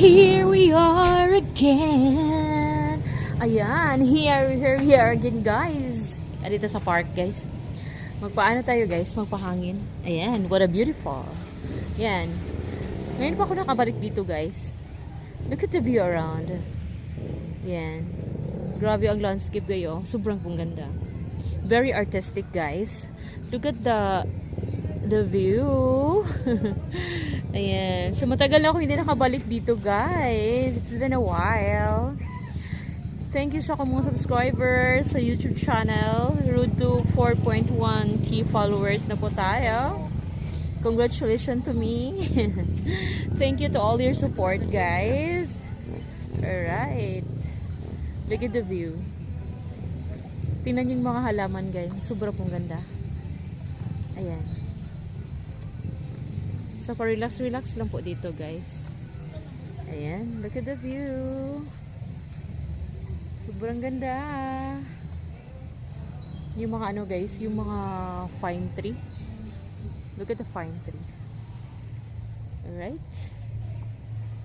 Here we are again. Ayan, here we are again, guys. Dito sa park, guys. Magpaano tayo, guys? Magpahangin. Ayan, what a beautiful. Ayan. Ngayon pa ako nakabalik dito, guys. Look at the view around. Ayan. Grabe ang landscape kayo. Sobrang pong ganda. Very artistic, guys. Look at the view. Ayan. So, matagal na ako hindi nakabalik dito, guys. It's been a while. Thank you sa akong mga subscribers sa YouTube channel. Road to 4.1k followers na po tayo. Congratulations to me. Thank you to all your support, guys. Alright. Look at the view. Tingnan yung mga halaman, guys. Sobrang pong ganda. Ayan. So, pa-relax lang po dito, guys. Ayan. Look at the view. Sobrang ganda. Yung mga ano, guys, yung mga pine tree. Look at the pine tree. Alright.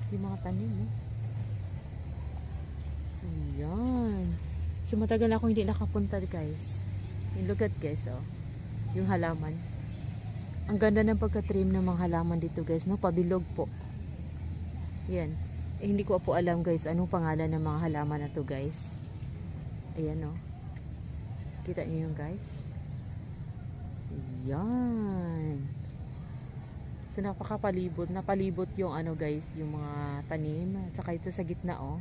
Yung mga tanim, eh. Ayan. So, matagal na ako hindi nakapunta, guys. And look at, guys, oh. Yung halaman. Ang ganda ng pagka-trim ng mga halaman dito, guys, no? Pabilog po. Yan. Eh, hindi ko po alam, guys, anong pangalan ng mga halaman na to, guys. Ayan, no? Kita niyo yung, guys? Yan. So, napakapalibot. Napalibot yung, ano, guys, yung mga tanim. At saka ito sa gitna, oh.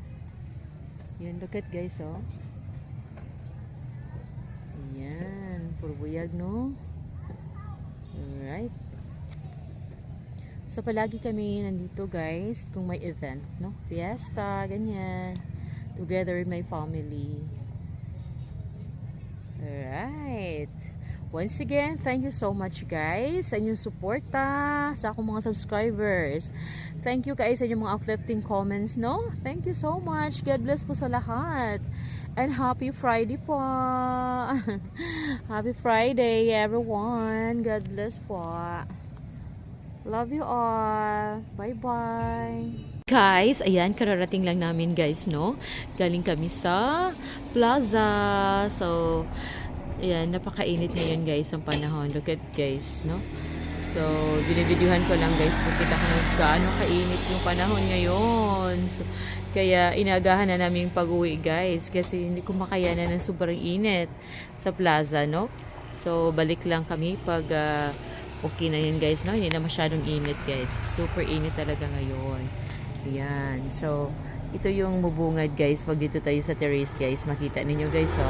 Yan, look at, guys, oh. Ayan. Puro buyag, no? Alright. So, palagi kami nandito, guys, kung may event, no? Fiesta, ganyan. Together with my family. Alright. Once again, thank you so much, guys, sa inyong suporta, sa akong mga subscribers. Thank you, guys, sa inyong mga uplifting comments, no? Thank you so much. God bless po sa lahat. And happy Friday po. Happy Friday, everyone. God bless po. Love you all. Bye-bye. Guys, ayan, kararating lang namin, guys, no? Galing kami sa plaza. So, ayan, napakainit ngayon, guys, ang panahon. Look at, guys, no? So, binivideohan ko lang, guys, makita ko na gaano kainit yung panahon ngayon. So, kaya inagahan na namin pag-uwi, guys, kasi hindi ko makayanan ng sobrang init sa plaza, no? So, balik lang kami pag okay na yun, guys, no? Hindi na masyadong init, guys. Super init talaga ngayon. Ayan. So, ito yung bubungad, guys, pag dito tayo sa terrace, guys. Makita ninyo, guys, oh.